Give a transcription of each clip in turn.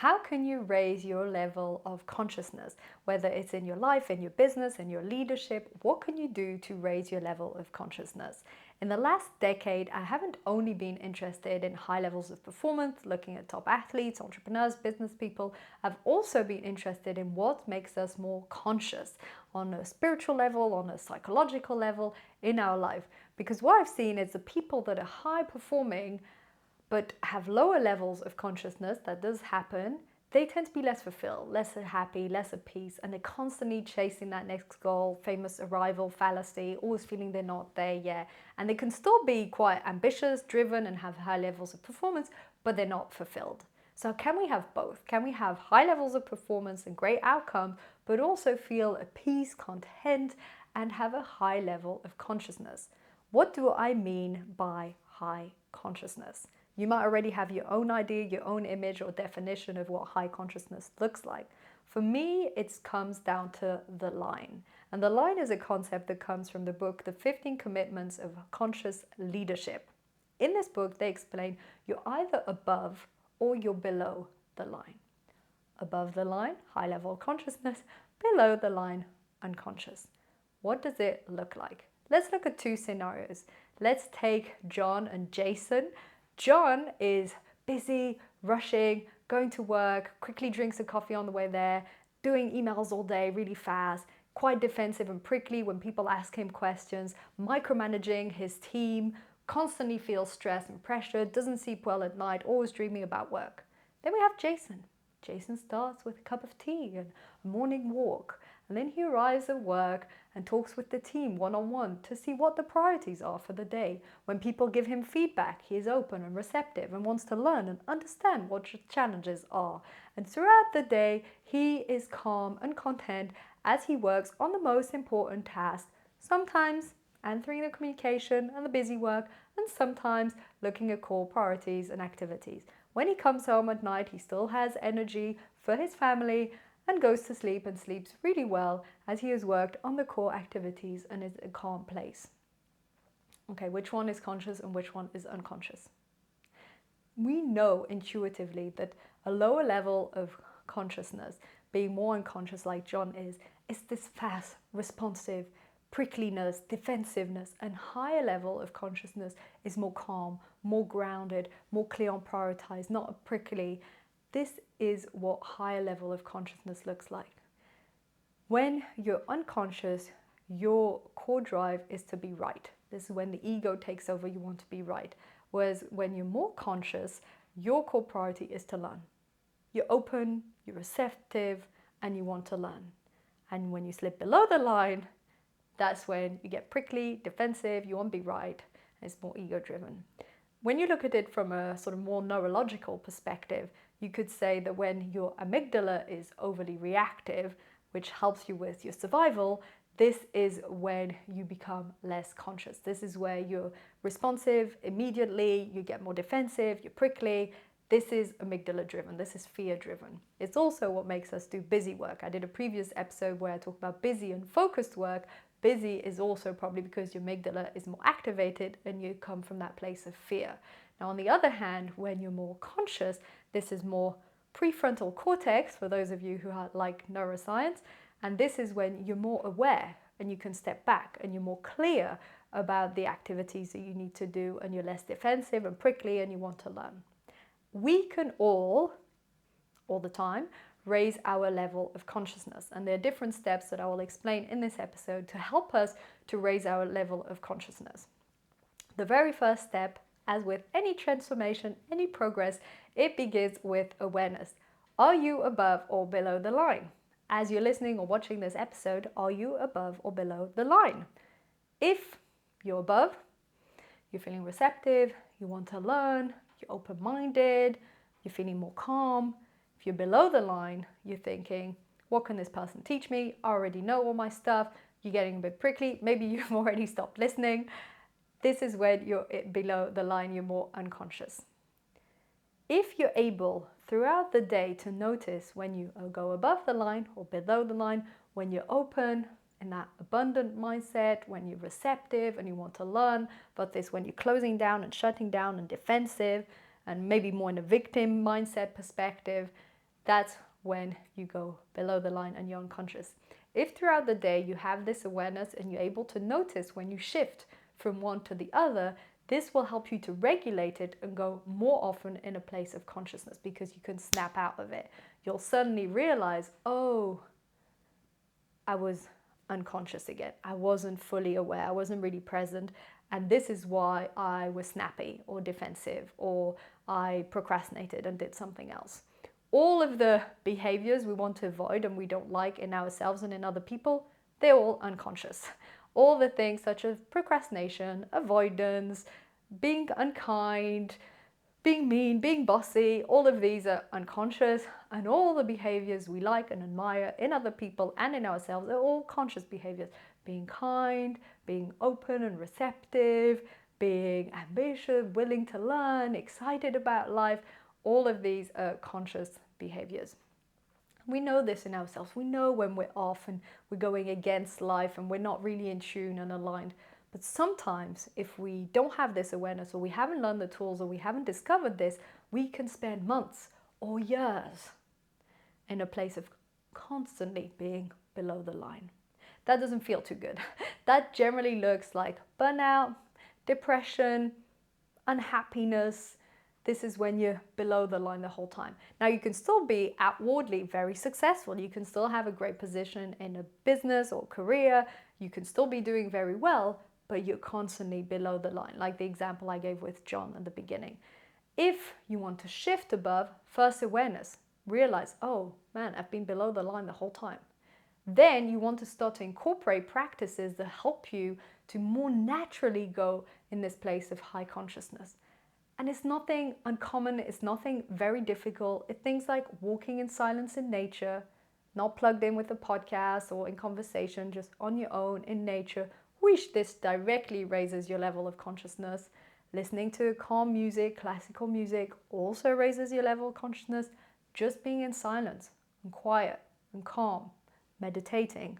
how can you raise your level of consciousness? Whether it's in your life, in your business, in your leadership, what can you do to raise your level of consciousness? In the last decade, I haven't only been interested in high levels of performance, looking at top athletes, entrepreneurs, business people. I've also been interested in what makes us more conscious on a spiritual level, on a psychological level in our life. Because what I've seen is the people that are high performing but have lower levels of consciousness, that does happen, they tend to be less fulfilled, less happy, less at peace, and they're constantly chasing that next goal, famous arrival fallacy, always feeling they're not there yet. And they can still be quite ambitious, driven, and have high levels of performance, but they're not fulfilled. So can we have both? Can we have high levels of performance and great outcome, but also feel at peace, content, and have a high level of consciousness? What do I mean by high consciousness? You might already have your own idea, your own image or definition of what high consciousness looks like. For me, it comes down to the line. And the line is a concept that comes from the book, The 15 Commitments of Conscious Leadership. In this book, they explain you're either above or you're below the line. Above the line, high level consciousness. Below the line, unconscious. What does it look like? Let's look at two scenarios. Let's take John and Jason. John is busy, rushing, going to work, quickly drinks a coffee on the way there, doing emails all day really fast, quite defensive and prickly when people ask him questions, micromanaging his team, constantly feels stress and pressure, doesn't sleep well at night, always dreaming about work. Then we have Jason. Jason starts with a cup of tea and a morning walk, and then he arrives at work and talks with the team one-on-one to see what the priorities are for the day. When people give him feedback, he is open and receptive and wants to learn and understand what challenges are. And throughout the day, he is calm and content as he works on the most important tasks, sometimes answering the communication and the busy work, and sometimes looking at core priorities and activities. When he comes home at night, he still has energy for his family and goes to sleep and sleeps really well as he has worked on the core activities and is in a calm place. Okay, which one is conscious and which one is unconscious? We know intuitively that a lower level of consciousness, being more unconscious like John is this fast, responsive, prickliness, defensiveness, and higher level of consciousness is more calm, more grounded, more clear on prioritize, not prickly. This is what higher level of consciousness looks like. When you're unconscious, your core drive is to be right. This is when the ego takes over, you want to be right. Whereas when you're more conscious, your core priority is to learn. You're open, you're receptive, and you want to learn. And when you slip below the line, that's when you get prickly, defensive, you want to be right, and it's more ego-driven. When you look at it from a sort of more neurological perspective, you could say that when your amygdala is overly reactive, which helps you with your survival, this is when you become less conscious. This is where you're responsive immediately, you get more defensive, you're prickly. This is amygdala driven, this is fear driven. It's also what makes us do busy work. I did a previous episode where I talked about busy and focused work. Busy is also probably because your amygdala is more activated and you come from that place of fear. Now, on the other hand, when you're more conscious, this is more prefrontal cortex, for those of you who like neuroscience, and this is when you're more aware and you can step back and you're more clear about the activities that you need to do and you're less defensive and prickly and you want to learn. We can all the time, raise our level of consciousness. And there are different steps that I will explain in this episode to help us to raise our level of consciousness. The very first step, as with any transformation, any progress, it begins with awareness. Are you above or below the line? As you're listening or watching this episode, are you above or below the line? If you're above, you're feeling receptive, you want to learn, you're open-minded, you're feeling more calm. If you're below the line, you're thinking, what can this person teach me? I already know all my stuff. You're getting a bit prickly. Maybe you've already stopped listening. This is when you're below the line, you're more unconscious. If you're able throughout the day to notice when you go above the line or below the line, when you're open, in that abundant mindset, when you're receptive and you want to learn, but this when you're closing down and shutting down and defensive, and maybe more in a victim mindset perspective, That's when you go below the line and you're unconscious. If throughout the day you have this awareness and you're able to notice when you shift from one to the other, this will help you to regulate it and go more often in a place of consciousness, because you can snap out of it. You'll suddenly realize, oh, I was unconscious again. I wasn't fully aware. I wasn't really present. And this is why I was snappy or defensive, or I procrastinated and did something else. All of the behaviors we want to avoid and we don't like in ourselves and in other people, they're all unconscious. All the things such as procrastination, avoidance, being unkind, being mean, being bossy, all of these are unconscious, and all the behaviors we like and admire in other people and in ourselves are all conscious behaviors. Being kind, being open and receptive, being ambitious, willing to learn, excited about life, all of these are conscious behaviors. We know this in ourselves. We know when we're off and we're going against life and we're not really in tune and aligned. But sometimes if we don't have this awareness, or we haven't learned the tools, or we haven't discovered this, we can spend months or years in a place of constantly being below the line. That doesn't feel too good. That generally looks like burnout, depression, unhappiness. This is when you're below the line the whole time. Now, you can still be outwardly very successful. You can still have a great position in a business or career. You can still be doing very well, but you're constantly below the line, like the example I gave with John at the beginning. If you want to shift above, first awareness, realize, oh man, I've been below the line the whole time. Then you want to start to incorporate practices that help you to more naturally go in this place of high consciousness. And it's nothing uncommon, it's nothing very difficult. It's things like walking in silence in nature, not plugged in with a podcast or in conversation, just on your own in nature. Which this directly raises your level of consciousness. Listening to calm music, classical music, also raises your level of consciousness. Just being in silence and quiet and calm, meditating.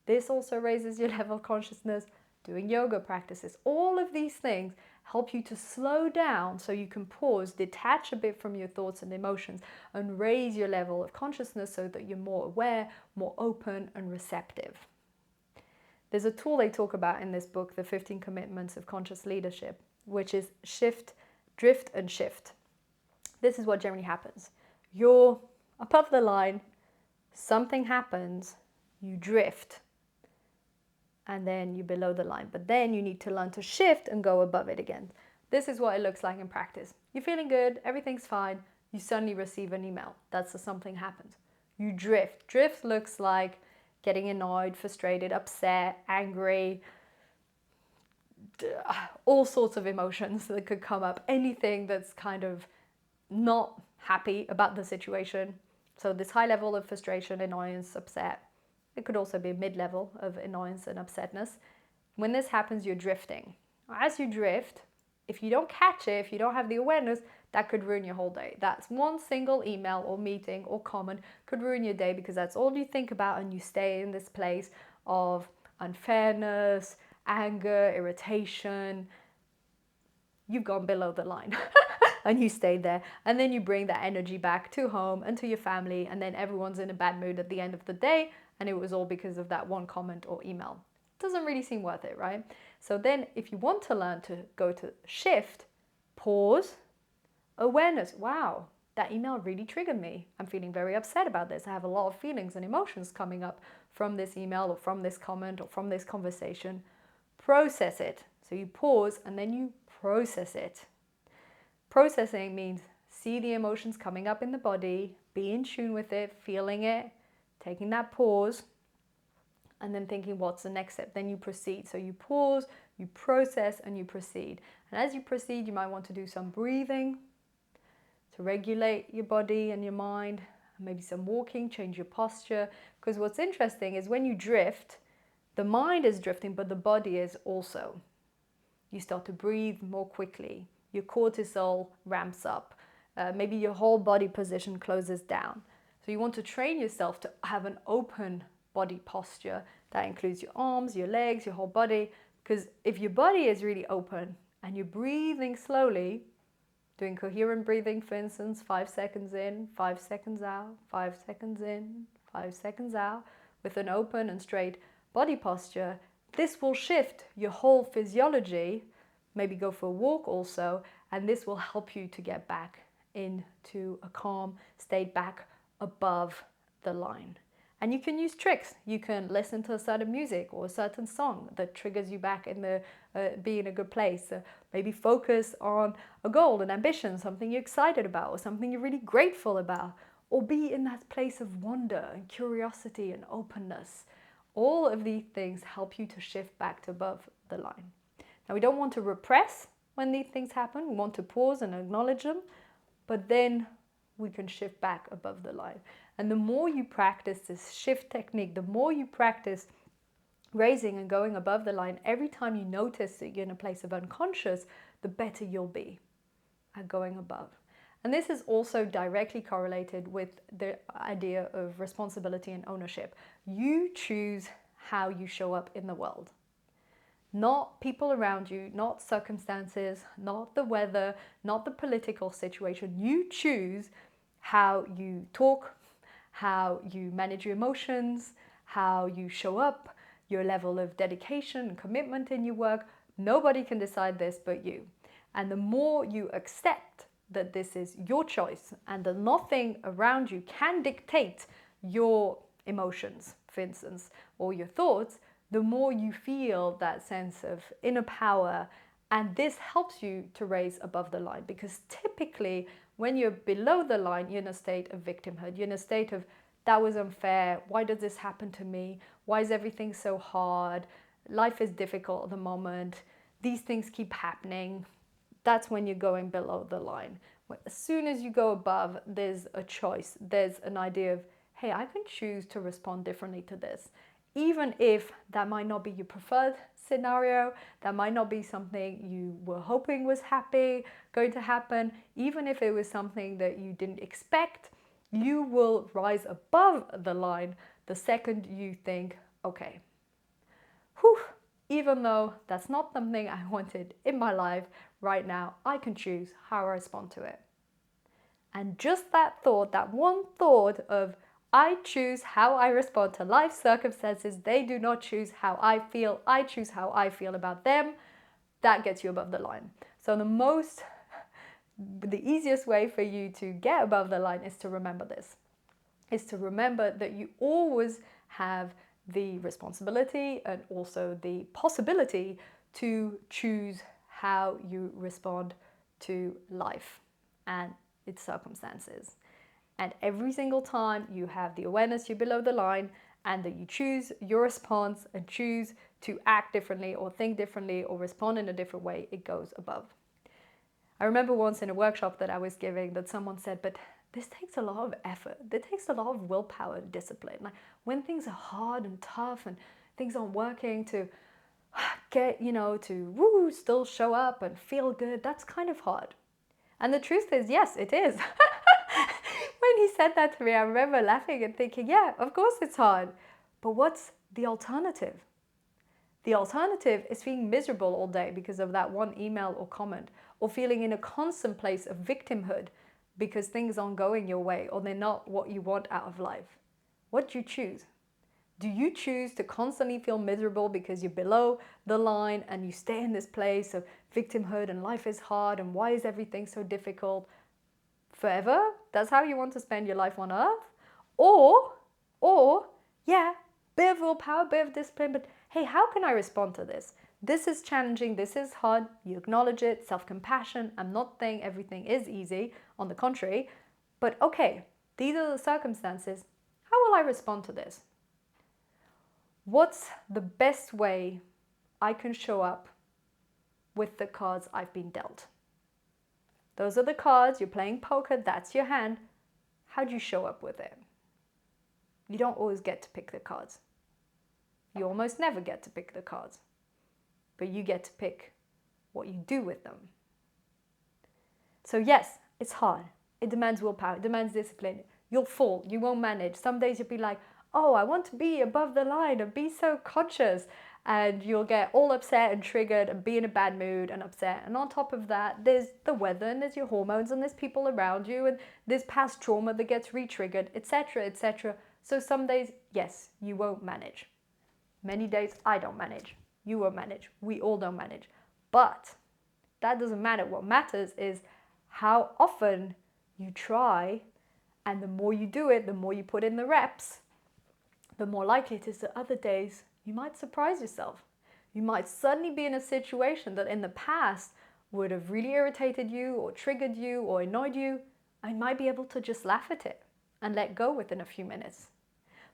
This also raises your level of consciousness. Doing yoga practices, all of these things help you to slow down so you can pause, detach a bit from your thoughts and emotions, and raise your level of consciousness so that you're more aware, more open and receptive. There's a tool they talk about in this book, The 15 Commitments of Conscious Leadership, which is shift, drift and shift. This is what generally happens. You're above the line, something happens, you drift, and then you're below the line. But then you need to learn to shift and go above it again. This is what it looks like in practice. You're feeling good, everything's fine, you suddenly receive an email. That's so something happens. You drift. Drift looks like getting annoyed, frustrated, upset, angry, all sorts of emotions that could come up. Anything that's kind of not happy about the situation. So this high level of frustration, annoyance, upset. It could also be a mid-level of annoyance and upsetness. When this happens, you're drifting. As you drift, if you don't catch it, if you don't have the awareness, that could ruin your whole day. That's one single email or meeting or comment could ruin your day, because that's all you think about, and you stay in this place of unfairness, anger, irritation. You've gone below the line. And you stay there, and then you bring that energy back to home and to your family, and then everyone's in a bad mood at the end of the day, and it was all because of that one comment or email. Doesn't really seem worth it, right? So then if you want to learn to go to shift, pause, awareness. Wow, that email really triggered me. I'm feeling very upset about this. I have a lot of feelings and emotions coming up from this email or from this comment or from this conversation. Process it. So you pause and then you process it. Processing means see the emotions coming up in the body, be in tune with it, feeling it, taking that pause, and then thinking what's the next step. Then you proceed. So you pause, you process, and you proceed. And as you proceed, you might want to do some breathing to regulate your body and your mind, maybe some walking, change your posture. Because what's interesting is when you drift, the mind is drifting, but the body is also. You start to breathe more quickly. Your cortisol ramps up. Maybe your whole body position closes down. So you want to train yourself to have an open body posture. That includes your arms, your legs, your whole body. Because if your body is really open and you're breathing slowly, Doing coherent breathing, for instance, 5 seconds in, 5 seconds out, 5 seconds in, 5 seconds out, with an open and straight body posture, this will shift your whole physiology. Maybe go for a walk also, and this will help you to get back into a calm state, back above the line. And you can use tricks. You can listen to a certain music or a certain song that triggers you back in the be in a good place. Maybe focus on a goal, an ambition, something you're excited about, or something you're really grateful about, or be in that place of wonder and curiosity and openness. All of these things help you to shift back to above the line. Now, we don't want to repress when these things happen. We want to pause and acknowledge them, but then we can shift back above the line. And the more you practice this shift technique, the more you practice raising and going above the line, every time you notice that you're in a place of unconscious, the better you'll be at going above. And this is also directly correlated with the idea of responsibility and ownership. You choose how you show up in the world. Not people around you, not circumstances, not the weather, not the political situation. You choose how you talk, how you manage your emotions, how you show up, your level of dedication and commitment in your work. Nobody can decide this but you. And the more you accept that this is your choice and that nothing around you can dictate your emotions, for instance, or your thoughts, the more you feel that sense of inner power. And this helps you to raise above the line, because typically when you're below the line, you're in a state of victimhood. You're in a state of, that was unfair. Why did this happen to me? Why is everything so hard? Life is difficult at the moment. These things keep happening. That's when you're going below the line. As soon as you go above, there's a choice. There's an idea of, hey, I can choose to respond differently to this. Even if that might not be your preferred scenario, that might not be something you were hoping was going to happen, even if it was something that you didn't expect, you will rise above the line the second you think, okay, whew, even though that's not something I wanted in my life right now, I can choose how I respond to it. And just that thought, that one thought of, I choose how I respond to life circumstances, they do not choose how I feel, I choose how I feel about them, that gets you above the line. So the easiest way for you to get above the line is to remember this, is to remember that you always have the responsibility and also the possibility to choose how you respond to life and its circumstances. And every single time you have the awareness you're below the line and that you choose your response and choose to act differently or think differently or respond in a different way, it goes above. I remember once in a workshop that I was giving that someone said, but this takes a lot of effort. It takes a lot of willpower and discipline. Like when things are hard and tough and things aren't working, to get, to still show up and feel good, that's kind of hard. And the truth is, yes, it is. When he said that to me, I remember laughing and thinking, yeah, of course it's hard. But what's the alternative? The alternative is being miserable all day because of that one email or comment, or feeling in a constant place of victimhood because things aren't going your way or they're not what you want out of life. What do you choose? Do you choose to constantly feel miserable because you're below the line and you stay in this place of victimhood and life is hard and why is everything so difficult forever? That's how you want to spend your life on earth? Or, yeah, bit of willpower, bit of discipline, but hey, how can I respond to this? This is challenging, this is hard, you acknowledge it, self-compassion. I'm not saying everything is easy, on the contrary, but okay, these are the circumstances. How will I respond to this? What's the best way I can show up with the cards I've been dealt? Those are the cards, you're playing poker, that's your hand. How do you show up with it? You don't always get to pick the cards. You almost never get to pick the cards. But you get to pick what you do with them. So yes, it's hard. It demands willpower, it demands discipline. You'll fall, you won't manage. Some days you'll be like, oh, I want to be above the line and be so conscious. and you'll get all upset and triggered and be in a bad mood and upset. And on top of that, there's the weather and there's your hormones and there's people around you and there's past trauma that gets re-triggered, etc., etc. So some days, yes, you won't manage. Many days I don't manage. You won't manage. We all don't manage. But that doesn't matter. What matters is how often you try, and the more you do it, the more you put in the reps, the more likely it is that other days you might surprise yourself. You might suddenly be in a situation that in the past would have really irritated you or triggered you or annoyed you, and might be able to just laugh at it and let go within a few minutes.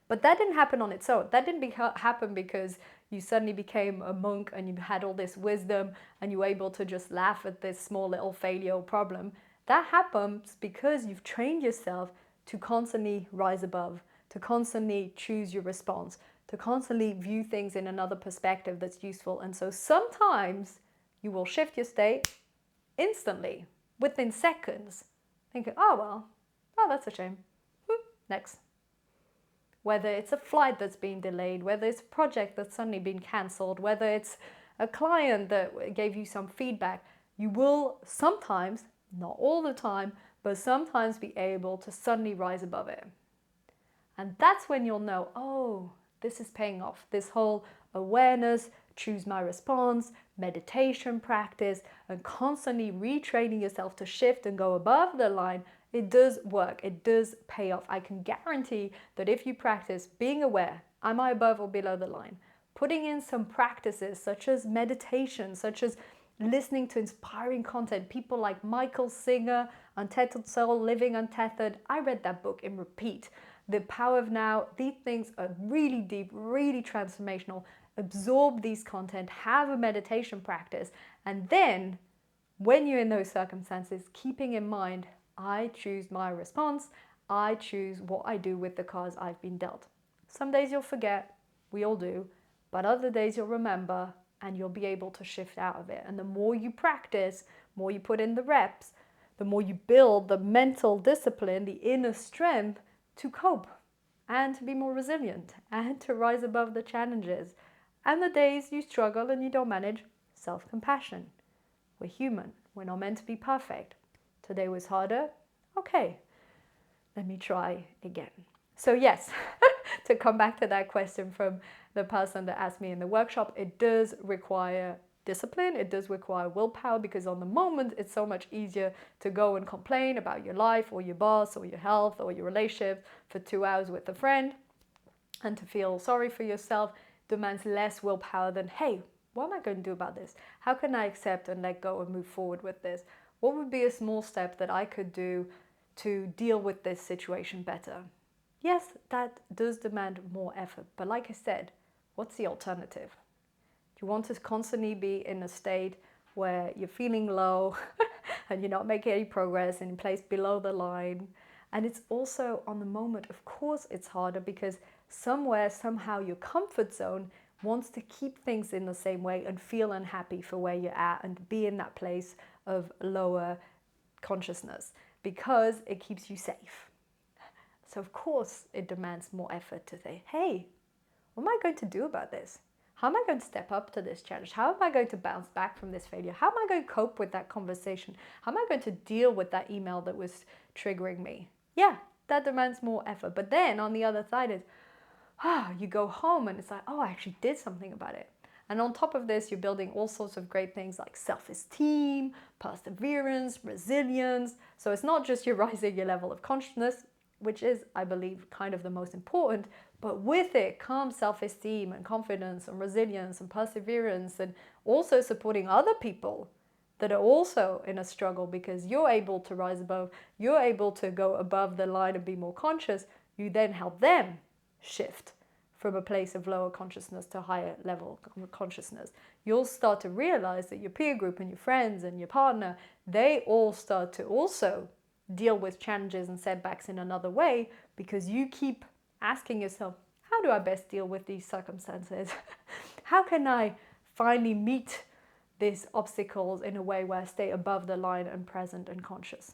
But that didn't happen on its own. That didn't happen because you suddenly became a monk and you had all this wisdom and you were able to just laugh at this small little failure or problem. That happens because you've trained yourself to constantly rise above, to constantly choose your response, to constantly view things in another perspective that's useful. And so sometimes you will shift your state instantly, within seconds, thinking, oh, well, oh, that's a shame. Next. Whether it's a flight that's been delayed, whether it's a project that's suddenly been cancelled, whether it's a client that gave you some feedback, you will sometimes, not all the time, but sometimes be able to suddenly rise above it. And that's when you'll know, oh, this is paying off. This whole awareness, choose my response, meditation practice, and constantly retraining yourself to shift and go above the line, it does work. It does pay off. I can guarantee that if you practice being aware, am I above or below the line? Putting in some practices such as meditation, such as listening to inspiring content, people like Michael Singer, Untethered Soul, Living Untethered. I read that book in repeat. The Power of Now. These things are really deep, really transformational. Absorb these content, have a meditation practice, and then when you're in those circumstances, keeping in mind, I choose my response, I choose what I do with the cards I've been dealt. Some days you'll forget, we all do, but other days you'll remember and you'll be able to shift out of it. And the more you practice, more you put in the reps, the more you build the mental discipline, the inner strength to cope and to be more resilient and to rise above the challenges. And the days you struggle and you don't manage, self-compassion. We're human. We're not meant to be perfect. Today was harder. Okay, let me try again. So yes, to come back to that question from the person that asked me in the workshop, it does require discipline. It does require willpower, because on the moment, it's so much easier to go and complain about your life or your boss or your health or your relationship for 2 hours with a friend, and to feel sorry for yourself demands less willpower than, hey, what am I going to do about this? How can I accept and let go and move forward with this? What would be a small step that I could do to deal with this situation better? Yes, that does demand more effort. But like I said, what's the alternative? Do you want to constantly be in a state where you're feeling low and you're not making any progress and in place below the line? And it's also on the moment, of course, it's harder because somewhere, somehow your comfort zone wants to keep things in the same way and feel unhappy for where you're at and be in that place of lower consciousness because it keeps you safe. So of course it demands more effort to say, hey, what am I going to do about this? How am I going to step up to this challenge? How am I going to bounce back from this failure? How am I going to cope with that conversation? How am I going to deal with that email that was triggering me? Yeah, that demands more effort. But then on the other side is, you go home and it's like, oh, I actually did something about it. And on top of this, you're building all sorts of great things like self-esteem, perseverance, resilience. So it's not just you're rising your level of consciousness, which is, I believe, kind of the most important, but with it comes self-esteem and confidence and resilience and perseverance, and also supporting other people that are also in a struggle because you're able to rise above, you're able to go above the line and be more conscious. You then help them shift from a place of lower consciousness to higher level consciousness. You'll start to realize that your peer group and your friends and your partner, they all start to also deal with challenges and setbacks in another way because you keep asking yourself, how do I best deal with these circumstances? How can I finally meet these obstacles in a way where I stay above the line and present and conscious?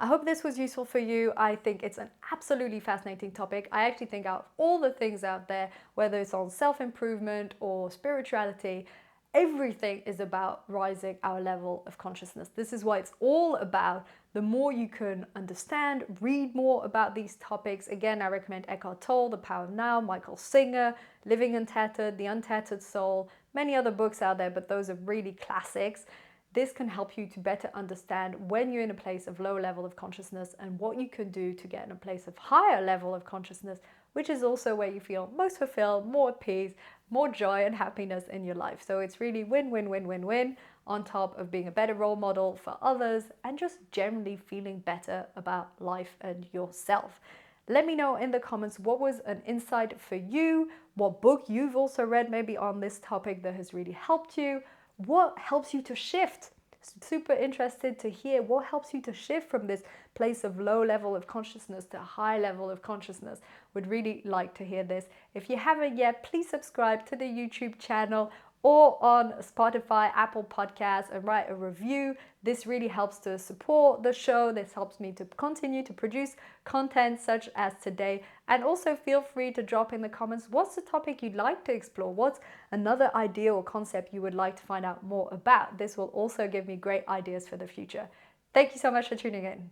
I hope this was useful for you. I think it's an absolutely fascinating topic. I actually think out of all the things out there, whether it's on self-improvement or spirituality, everything is about rising our level of consciousness. This is what it's all about. The more you can understand, read more about these topics. Again, I recommend Eckhart Tolle, The Power of Now, Michael Singer, Living Untethered, The Untethered Soul, many other books out there, but those are really classics. This can help you to better understand when you're in a place of low level of consciousness and what you can do to get in a place of higher level of consciousness, which is also where you feel most fulfilled, more at peace, more joy and happiness in your life. So it's really win, win, win, win, win, on top of being a better role model for others and just generally feeling better about life and yourself. Let me know in the comments what was an insight for you, what book you've also read maybe on this topic that has really helped you, what helps you to shift. Super interested to hear what helps you to shift from this place of low level of consciousness to a high level of consciousness. Would really like to hear this. If you haven't yet, please subscribe to the YouTube channel or on Spotify, Apple Podcasts, and write a review. This really helps to support the show. This helps me to continue to produce content such as today. And also feel free to drop in the comments, what's the topic you'd like to explore? What's another idea or concept you would like to find out more about? This will also give me great ideas for the future. Thank you so much for tuning in.